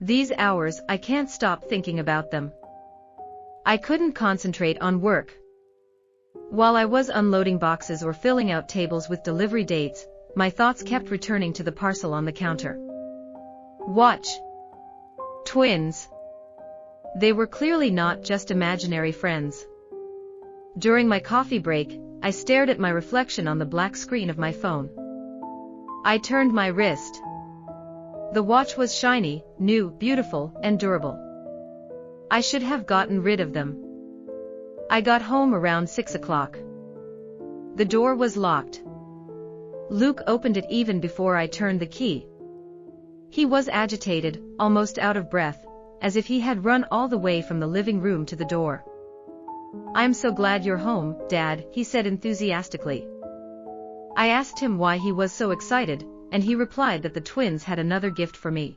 These hours, I can't stop thinking about them. I couldn't concentrate on work. While I was unloading boxes or filling out tables with delivery dates, my thoughts kept returning to the parcel on the counter. Watch. Twins. They were clearly not just imaginary friends. During my coffee break, I stared at my reflection on the black screen of my phone. I turned my wrist. The watch was shiny, new, beautiful, and durable. I should have gotten rid of them. I got home around 6 o'clock. The door was locked. Luke opened it even before I turned the key. He was agitated, almost out of breath, as if he had run all the way from the living room to the door. "I'm so glad you're home, Dad," he said enthusiastically. I asked him why he was so excited, and he replied that the twins had another gift for me.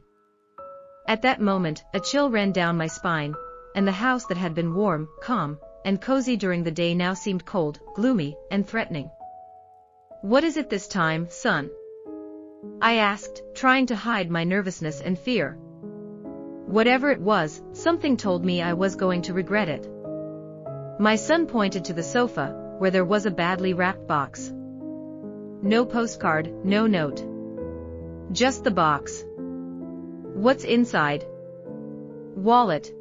At that moment, a chill ran down my spine, and the house that had been warm, calm, and cozy during the day now seemed cold, gloomy, and threatening. "What is it this time, son?" I asked, trying to hide my nervousness and fear. Whatever it was, something told me I was going to regret it. My son pointed to the sofa, where there was a badly wrapped box. No postcard, no note. Just the box. "What's inside?" "Wallet.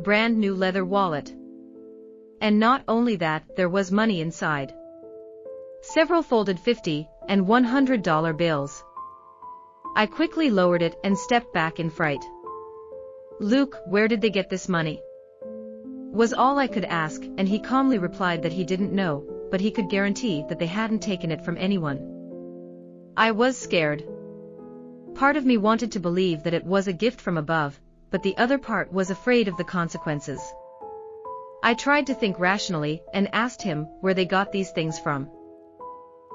Brand new leather wallet. And not only that, there was money inside. Several folded $50 and $100 bills." I quickly lowered it and stepped back in fright. "Luke, where did they get this money?" was all I could ask, and he calmly replied that he didn't know, but he could guarantee that they hadn't taken it from anyone. I was scared. Part of me wanted to believe that it was a gift from above, but the other part was afraid of the consequences. I tried to think rationally and asked him where they got these things from.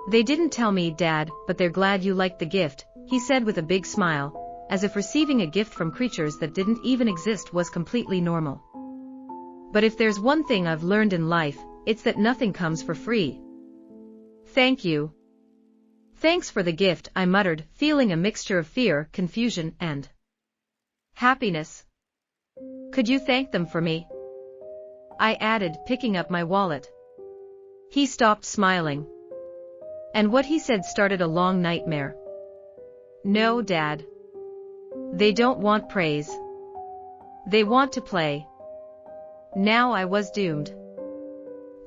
"They didn't tell me, Dad, but they're glad you liked the gift," he said with a big smile, as if receiving a gift from creatures that didn't even exist was completely normal. But if there's one thing I've learned in life, it's that nothing comes for free. "Thank you." "Thanks for the gift," I muttered, feeling a mixture of fear, confusion, and happiness. "Could you thank them for me?" I added, picking up my wallet. He stopped smiling. And what he said started a long nightmare. "No, Dad. They don't want praise. They want to play." Now I was doomed.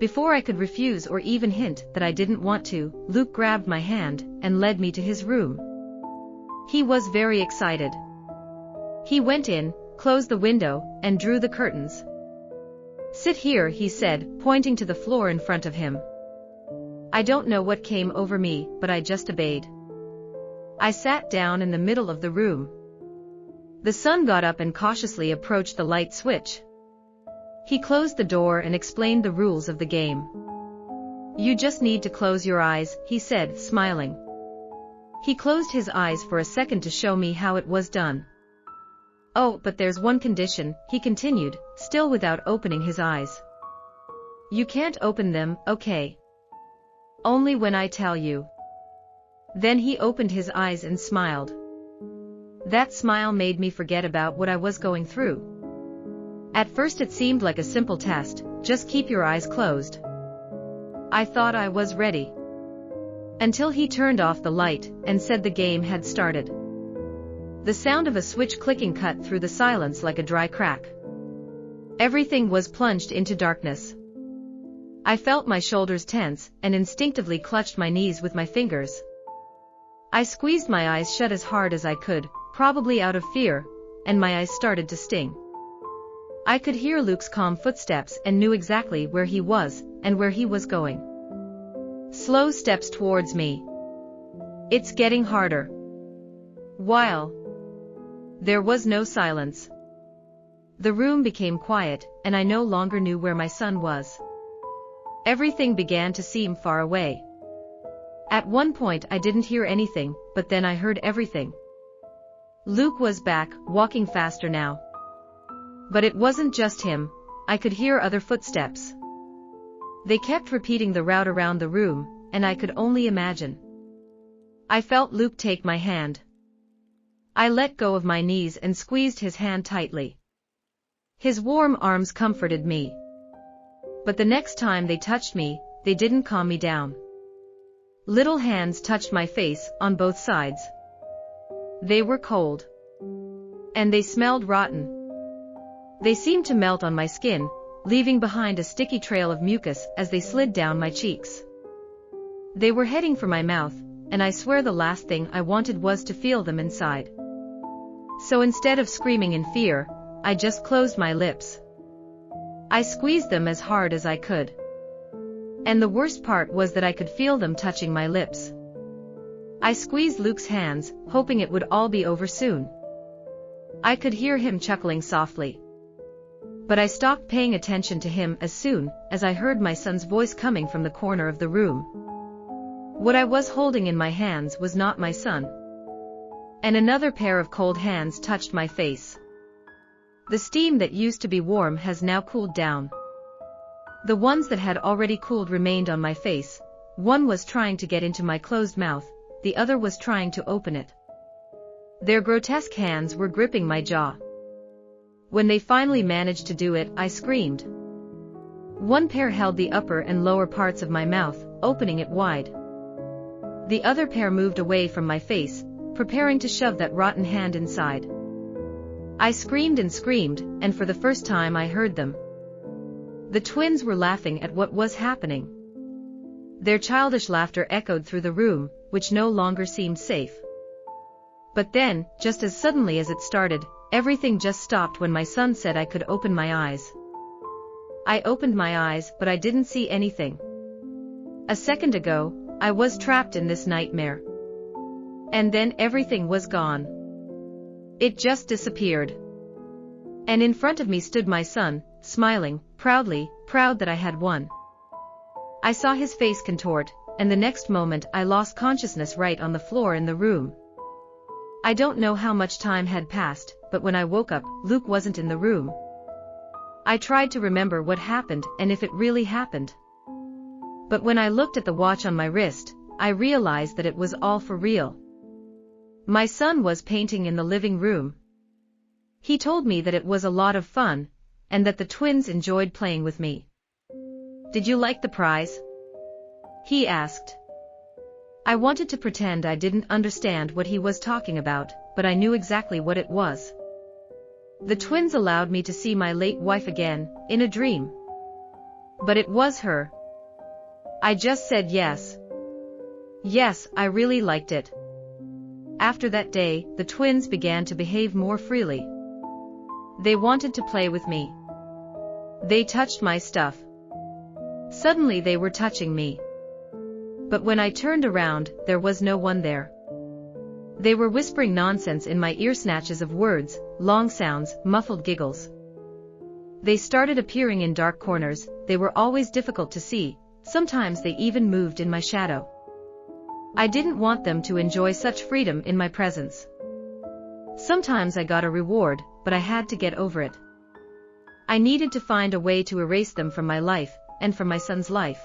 Before I could refuse or even hint that I didn't want to, Luke grabbed my hand and led me to his room. He was very excited. He went in, closed the window, and drew the curtains. "Sit here," he said, pointing to the floor in front of him. I don't know what came over me, but I just obeyed. I sat down in the middle of the room. The son got up and cautiously approached the light switch. He closed the door and explained the rules of the game. "You just need to close your eyes," he said, smiling. He closed his eyes for a second to show me how it was done. "Oh, but there's one condition," he continued, still without opening his eyes. "You can't open them, okay? Only when I tell you." Then he opened his eyes and smiled. That smile made me forget about what I was going through. At first it seemed like a simple test, just keep your eyes closed. I thought I was ready. Until he turned off the light and said the game had started. The sound of a switch clicking cut through the silence like a dry crack. Everything was plunged into darkness. I felt my shoulders tense and instinctively clutched my knees with my fingers. I squeezed my eyes shut as hard as I could, probably out of fear, and my eyes started to sting. I could hear Luke's calm footsteps and knew exactly where he was and where he was going. Slow steps towards me. It's getting harder. While there was no silence. The room became quiet, and I no longer knew where my son was. Everything began to seem far away. At one point I didn't hear anything, but then I heard everything. Luke was back, walking faster now. But it wasn't just him, I could hear other footsteps. They kept repeating the route around the room, and I could only imagine. I felt Luke take my hand. I let go of my knees and squeezed his hand tightly. His warm arms comforted me. But the next time they touched me, they didn't calm me down. Little hands touched my face on both sides. They were cold. And they smelled rotten. They seemed to melt on my skin, leaving behind a sticky trail of mucus as they slid down my cheeks. They were heading for my mouth, and I swear the last thing I wanted was to feel them inside. So instead of screaming in fear, I just closed my lips. I squeezed them as hard as I could. And the worst part was that I could feel them touching my lips. I squeezed Luke's hands, hoping it would all be over soon. I could hear him chuckling softly. But I stopped paying attention to him as soon as I heard my son's voice coming from the corner of the room. What I was holding in my hands was not my son. And another pair of cold hands touched my face. The steam that used to be warm has now cooled down. The ones that had already cooled remained on my face. One was trying to get into my closed mouth, the other was trying to open it. Their grotesque hands were gripping my jaw. When they finally managed to do it, I screamed. One pair held the upper and lower parts of my mouth, opening it wide. The other pair moved away from my face, preparing to shove that rotten hand inside. I screamed, and for the first time I heard them. The twins were laughing at what was happening. Their childish laughter echoed through the room, which no longer seemed safe. But then, just as suddenly as it started, everything just stopped when my son said I could open my eyes. I opened my eyes, but I didn't see anything. A second ago, I was trapped in this nightmare. And then everything was gone. It just disappeared. And in front of me stood my son, smiling, proud that I had won. I saw his face contort, and the next moment I lost consciousness right on the floor in the room. I don't know how much time had passed, but when I woke up, Luke wasn't in the room. I tried to remember what happened and if it really happened. But when I looked at the watch on my wrist, I realized that it was all for real. My son was painting in the living room. He told me that it was a lot of fun, and that the twins enjoyed playing with me. "Did you like the prize?" he asked. I wanted to pretend I didn't understand what he was talking about, but I knew exactly what it was. The twins allowed me to see my late wife again, in a dream. But it was her. I just said yes. Yes, I really liked it. After that day, the twins began to behave more freely. They wanted to play with me. They touched my stuff. Suddenly they were touching me. But when I turned around, there was no one there. They were whispering nonsense in my ear, snatches of words, long sounds, muffled giggles. They started appearing in dark corners, they were always difficult to see, sometimes they even moved in my shadow. I didn't want them to enjoy such freedom in my presence. Sometimes I got a reward, but I had to get over it. I needed to find a way to erase them from my life, and from my son's life.